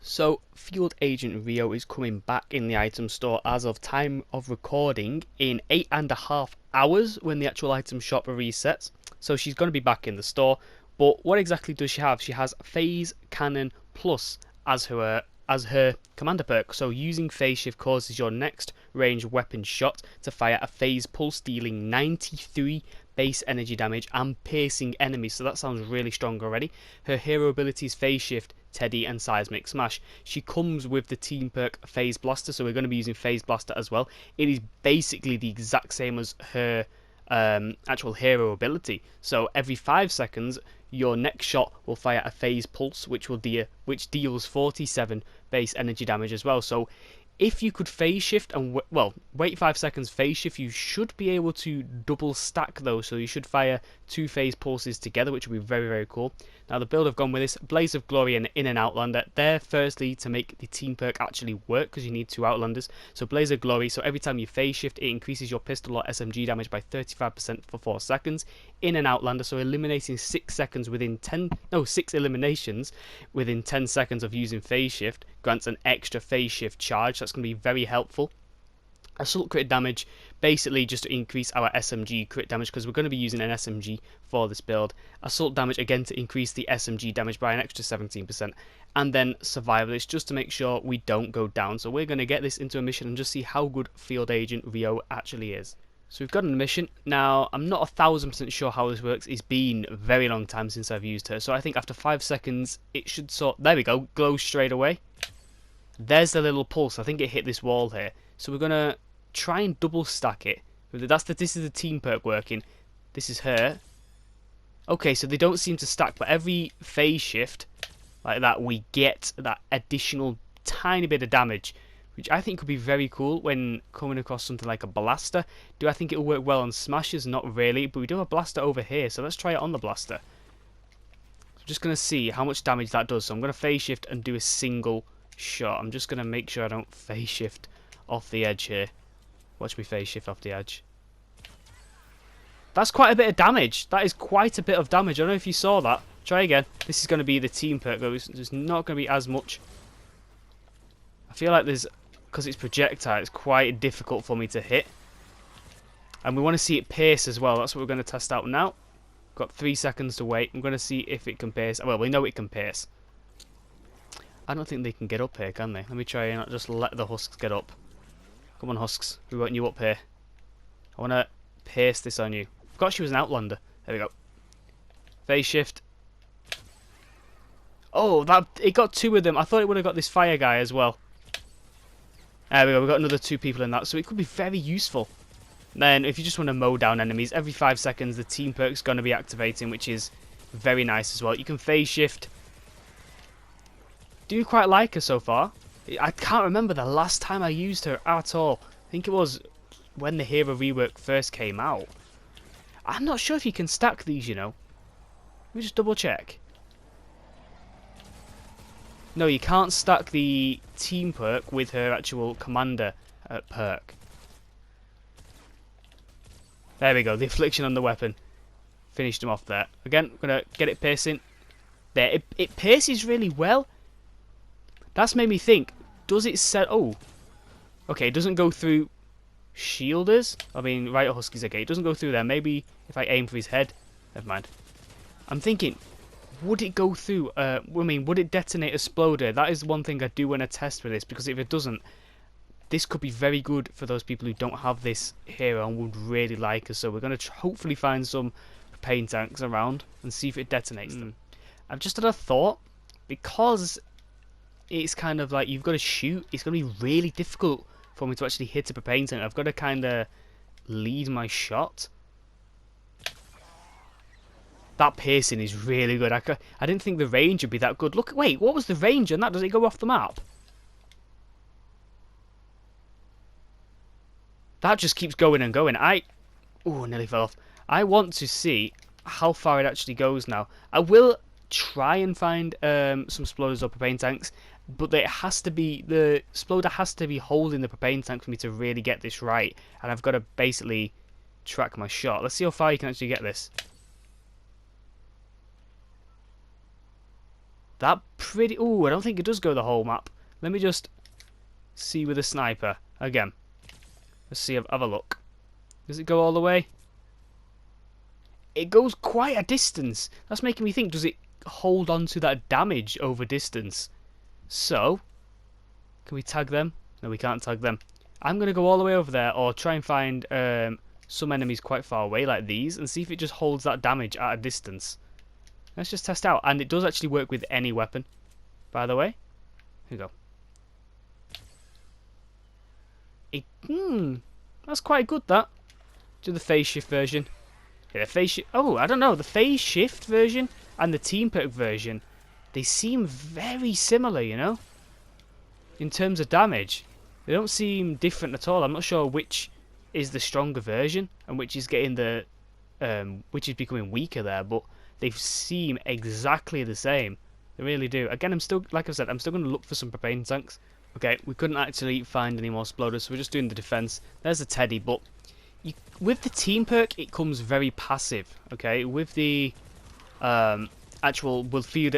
So, Field Agent Rio is coming back in the item store as of time of recording in 8.5 hours when the actual item shop resets. So she's going to be back in the store. But what exactly does she have? She has Phase Cannon Plus as her commander perk. So using Phase Shift causes your next ranged weapon shot to fire a phase pulse, dealing 93 base energy damage and piercing enemies. So that sounds really strong already. Her hero abilities Phase Shift, Teddy and Seismic Smash. She comes with the team perk Phase Blaster, so we're going to be using Phase Blaster as well. It is basically the exact same as her actual hero ability. So every 5 seconds your next shot will fire a phase pulse which deals 47 base energy damage as well. So if you could phase shift and wait 5 seconds, phase shift, you should be able to double stack those. So you should fire 2 phase pulses together, which would be very, very cool. Now the build I've gone with this Blaze of Glory and In and Outlander. They're firstly to make the team perk actually work, because you need 2 Outlanders. So Blaze of Glory, so every time you phase shift, it increases your pistol or SMG damage by 35% for 4 seconds. In and Outlander, so eliminating 6 eliminations within 10 seconds of using phase shift grants an extra phase shift charge. That's going to be very helpful. Assault crit damage, basically just to increase our SMG crit damage, because we're going to be using an SMG for this build. Assault damage, again, to increase the SMG damage by an extra 17%. And then Survivalist, just to make sure we don't go down. So we're going to get this into a mission and just see how good Field Agent Rio actually is. So we've got a mission. Now, I'm not 1000% sure how this works. It's been a very long time since I've used her. So I think after 5 seconds, it should there we go, glow straight away. There's the little pulse. I think it hit this wall here. So we're going to try and double stack it. This is the team perk working. This is her. Okay, so they don't seem to stack, but every phase shift like that, we get that additional tiny bit of damage, which I think could be very cool when coming across something like a blaster. Do I think it'll work well on smashes? Not really, but we do have a blaster over here, so let's try it on the blaster. I'm just going to see how much damage that does. So I'm going to phase shift and do a single shot. I'm just going to make sure I don't phase shift off the edge here. Watch me phase shift off the edge. That's quite a bit of damage. That is quite a bit of damage. I don't know if you saw that. Try again. This is going to be the team perk though. There's not going to be as much. I feel like because it's projectile, it's quite difficult for me to hit. And we want to see it pierce as well. That's what we're going to test out now. Got 3 seconds to wait. I'm going to see if it can pierce. Well, we know it can pierce. I don't think they can get up here, can they? Let me try and just let the husks get up. Come on, husks. We want you up here. I want to pierce this on you. Forgot she was an Outlander. There we go. Phase shift. Oh, it got 2 of them. I thought it would have got this fire guy as well. There we go. We've got another 2 people in that, so it could be very useful. Then, if you just want to mow down enemies, every 5 seconds the team perk's going to be activating, which is very nice as well. You can phase shift. Do you quite like her so far? I can't remember the last time I used her at all. I think it was when the hero rework first came out. I'm not sure if you can stack these, you know. Let me just double check. No, you can't stack the team perk with her actual commander perk. There we go, the affliction on the weapon. Finished him off there. Again, I'm going to get it piercing. There, it pierces really well. That's made me think, does it set... Oh, okay, it doesn't go through shielders. I mean, right, Husky's okay. It doesn't go through there. Maybe if I aim for his head. Never mind. I'm thinking, would it go through... would it detonate a Sploder? That is one thing I do want to test with this, because if it doesn't, this could be very good for those people who don't have this hero and would really like it. So we're going to hopefully find some propane tanks around and see if it detonates them. I've just had a thought, because it's kind of like you've got to shoot, it's going to be really difficult for me to actually hit a propane tank. I've got to kind of lead my shot. That piercing is really good. I didn't think the range would be that good. Look, wait, what was the range on that? Does it go off the map? That just keeps going and going. Oh, nearly fell off. I want to see how far it actually goes now. I will try and find some Sploders or propane tanks, but the Sploder has to be holding the propane tank for me to really get this right, and I've got to basically track my shot. Let's see how far you can actually get this. That pretty... Ooh, I don't think it does go the whole map. Let me just see with a sniper. Again. Let's see, have a look. Does it go all the way? It goes quite a distance. That's making me think, does it hold on to that damage over distance? So, can we tag them? No, we can't tag them. I'm going to go all the way over there, or try and find some enemies quite far away, like these, and see if it just holds that damage at a distance. Let's just test out. And it does actually work with any weapon, by the way. Here we go. That's quite good, that. Do the phase shift version. Yeah, the phase shift... Oh, I don't know. The phase shift version and the team perk version, they seem very similar, you know? In terms of damage. They don't seem different at all. I'm not sure which is the stronger version and which is getting the... which is becoming weaker there, but they seem exactly the same. They really do. Again, I'm still, like I said, I'm still going to look for some propane tanks. Okay, we couldn't actually find any more exploders, so we're just doing the defense. There's a Teddy, but with the team perk, it comes very passive. Okay, with the actual with field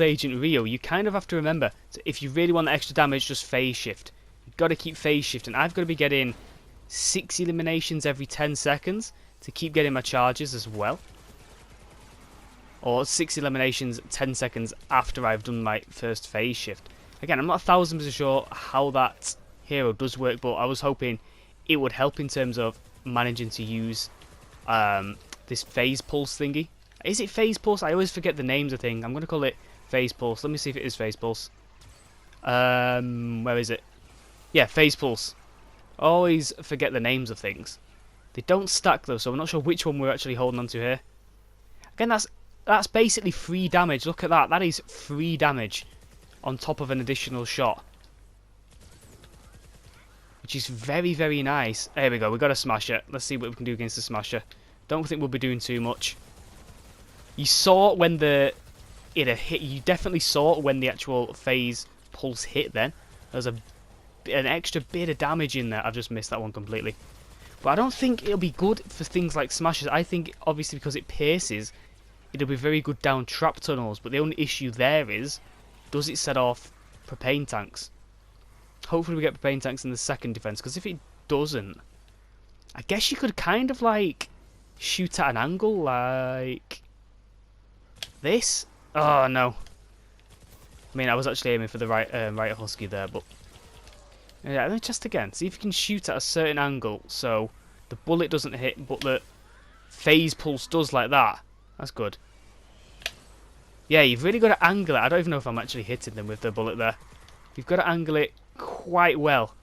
agent Rio, you kind of have to remember, if you really want the extra damage, just phase shift. You've got to keep phase shifting. I've got to be getting 6 eliminations every 10 seconds to keep getting my charges as well. Or 6 eliminations 10 seconds after I've done my first phase shift. Again, I'm not 1000% sure how that hero does work, but I was hoping it would help in terms of managing to use this phase pulse thingy. Is it phase pulse? I always forget the names of things. I'm going to call it phase pulse. Let me see if it is phase pulse. Where is it? Yeah, phase pulse. I always forget the names of things. They don't stack though, so I'm not sure which one we're actually holding on to here. Again, that's basically free damage. Look at that. That is free damage on top of an additional shot, which is very, very nice. There we go. We've got a smasher. Let's see what we can do against the smasher. Don't think we'll be doing too much. You saw when it hit. You definitely saw when the actual phase pulse hit. Then there's an extra bit of damage in there. I've just missed that one completely. But I don't think it'll be good for things like smashers. I think obviously because it pierces, it'll be very good down trap tunnels. But the only issue there is, does it set off propane tanks? Hopefully we get propane tanks in the second defense, because if it doesn't, I guess you could kind of like shoot at an angle like this. Oh no! I mean, I was actually aiming for the right husky there, but yeah, let me test again. See if you can shoot at a certain angle so the bullet doesn't hit, but the phase pulse does, like that. That's good. Yeah, you've really got to angle it. I don't even know if I'm actually hitting them with the bullet there. You've got to angle it quite well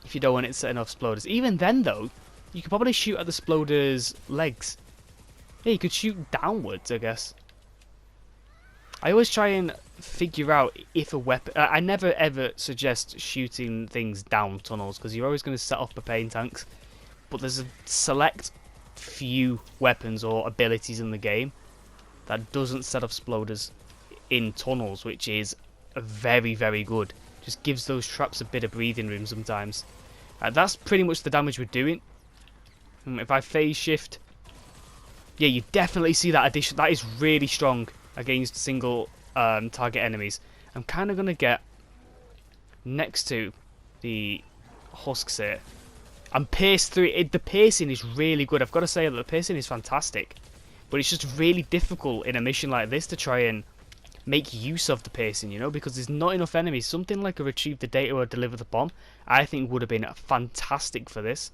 if you don't want it setting off exploders. Even then, though, you could probably shoot at the exploder's legs. Yeah, you could shoot downwards, I guess. I always try and figure out if a weapon... I never ever suggest shooting things down tunnels, because you're always going to set off propane tanks. But there's a select few weapons or abilities in the game that doesn't set off exploders in tunnels, which is very, very good. Just gives those traps a bit of breathing room sometimes. That's pretty much the damage we're doing. If I phase shift... Yeah, you definitely see that addition. That is really strong against single target enemies. I'm kind of going to get next to the husks here. I'm pierced through it. The piercing is really good. I've got to say that the piercing is fantastic. But it's just really difficult in a mission like this to try and make use of the piercing, you know, because there's not enough enemies. Something like a retrieve the data or deliver the bomb, I think would have been fantastic for this,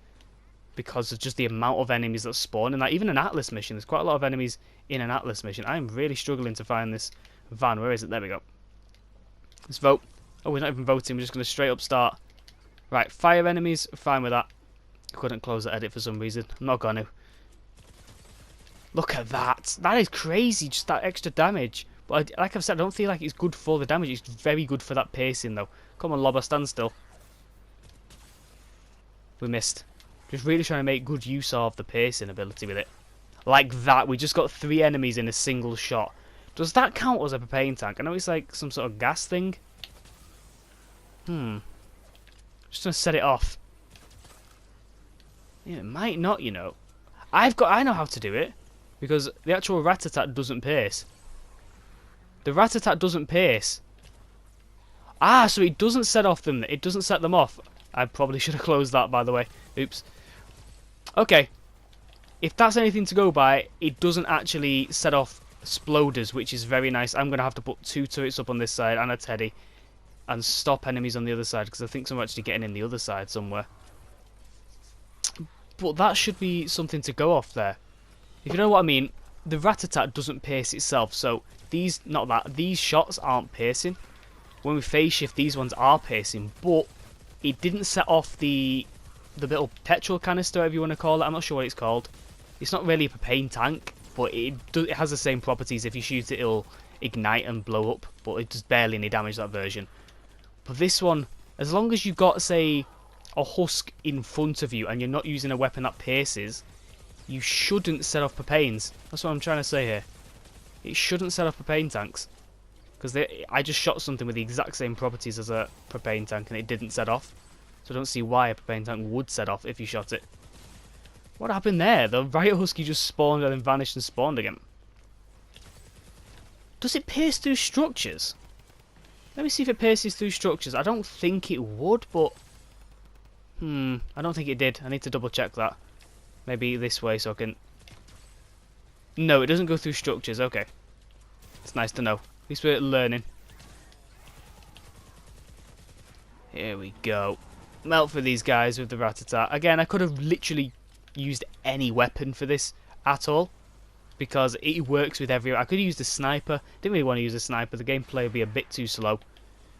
because of just the amount of enemies that spawn in that. Even an Atlas mission, there's quite a lot of enemies in an Atlas mission. I'm really struggling to find this van. Where is it? There we go. Let's vote. Oh, we're not even voting. We're just going to straight up start. Right, fire enemies. Fine with that. I couldn't close the edit for some reason. I'm not going to. Look at that. That is crazy, just that extra damage. But like I've said, I don't feel like it's good for the damage. It's very good for that piercing, though. Come on, Lobber, stand still. We missed. Just really trying to make good use of the piercing ability with it. Like that. We just got 3 enemies in a single shot. Does that count as a propane tank? I know it's like some sort of gas thing. Just going to set it off. Yeah, it might not, you know. I know how to do it. Because the actual rat attack doesn't pierce. The rat-a-tat doesn't pierce. Ah, so it doesn't set off them. It doesn't set them off. I probably should have closed that, by the way. Oops. Okay. If that's anything to go by, it doesn't actually set off exploders, which is very nice. I'm going to have to put 2 turrets up on this side and a teddy and stop enemies on the other side, because I think some are actually getting in the other side somewhere. But that should be something to go off there. If you know what I mean, the rat-a-tat doesn't pierce itself, so these shots aren't piercing. When we phase shift, these ones are piercing, but it didn't set off the little petrol canister, whatever you want to call it. I'm not sure what it's called. It's not really a propane tank, but it has the same properties. If you shoot it, it'll ignite and blow up, but it does barely any damage, that version. But this one, as long as you've got, say, a husk in front of you and you're not using a weapon that pierces, you shouldn't set off propanes. That's what I'm trying to say here. It shouldn't set off propane tanks. Because I just shot something with the exact same properties as a propane tank and it didn't set off. So I don't see why a propane tank would set off if you shot it. What happened there? The riot husky just spawned and then vanished and spawned again. Does it pierce through structures? Let me see if it pierces through structures. I don't think it would, but... I don't think it did. I need to double check that. Maybe this way so I can... No, it doesn't go through structures. Okay. It's nice to know. At least we're learning. Here we go. Melt for these guys with the rat-a-tat. Again, I could have literally used any weapon for this at all, because it works with every... I could have used a sniper. Didn't really want to use a sniper. The gameplay would be a bit too slow.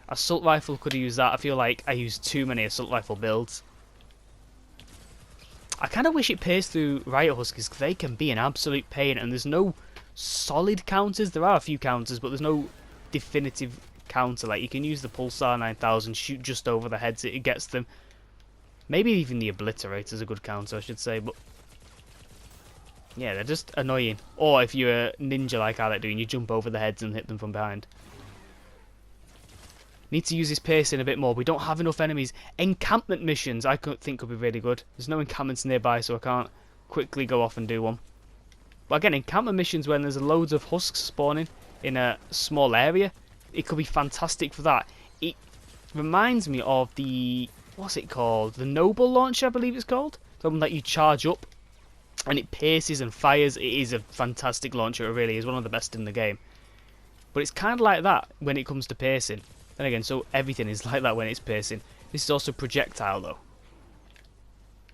Assault rifle, could have used that. I feel like I used too many assault rifle builds. I kind of wish it pierced through riot huskies, because they can be an absolute pain, and there's no solid counters. There are a few counters, but there's no definitive counter. Like, you can use the Pulsar 9000, shoot just over the heads, it gets them. Maybe even the Obliterator is a good counter, I should say, but yeah, they're just annoying. Or if you're a ninja like I like doing, you jump over the heads and hit them from behind. Need to use this piercing a bit more. We don't have enough enemies. Encampment missions I think could be really good. There's no encampments nearby, so I can't quickly go off and do one. But again, encampment missions when there's loads of husks spawning in a small area, it could be fantastic for that. It reminds me of the... what's it called? The Noble Launcher, I believe it's called. Something that you charge up and it pierces and fires. It is a fantastic launcher. It really is one of the best in the game. But it's kind of like that when it comes to piercing. Then again, so everything is like that when it's piercing. This is also projectile though.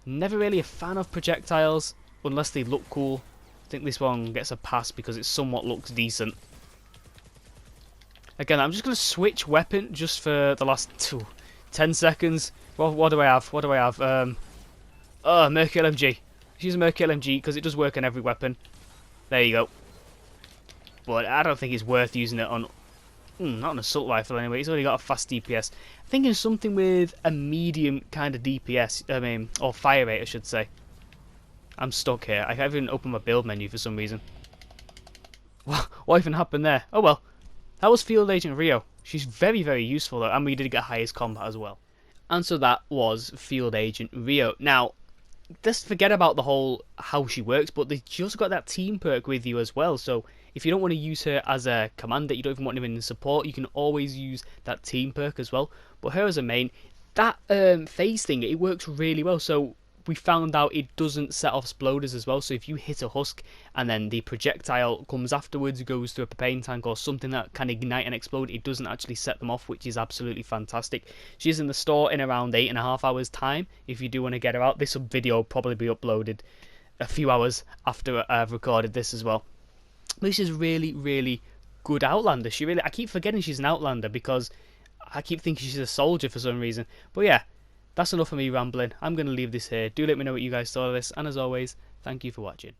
Never really a fan of projectiles unless they look cool. I think this one gets a pass because it somewhat looks decent. Again, I'm just going to switch weapon just for the last 10 seconds. What do I have? What do I have? Merc LMG. Let's use a Merc LMG because it does work on every weapon. There you go. But I don't think it's worth using it on... not an assault rifle anyway. It's already got a fast DPS. I'm thinking something with a medium kind of DPS. Or fire rate, I should say. I'm stuck here. I can't even open my build menu for some reason. What even happened there? Oh well. That was Field Agent Rio. She's very, very useful though, and we did get highest combat as well. And so that was Field Agent Rio. Now, just forget about the whole how she works, but she also got that team perk with you as well. So if you don't want to use her as a commander, you don't even want her in the support, you can always use that team perk as well. But her as a main, that phase thing, it works really well. So we found out it doesn't set off exploders as well. So if you hit a husk and then the projectile comes afterwards, goes through a propane tank or something that can ignite and explode, it doesn't actually set them off, which is absolutely fantastic. She's in the store in around 8.5 hours time. If you do want to get her out, this video will probably be uploaded a few hours after I've recorded this as well. This is really, really good Outlander. I keep forgetting she's an Outlander because I keep thinking she's a soldier for some reason. But yeah, that's enough of me rambling. I'm going to leave this here. Do let me know what you guys thought of this. And as always, thank you for watching.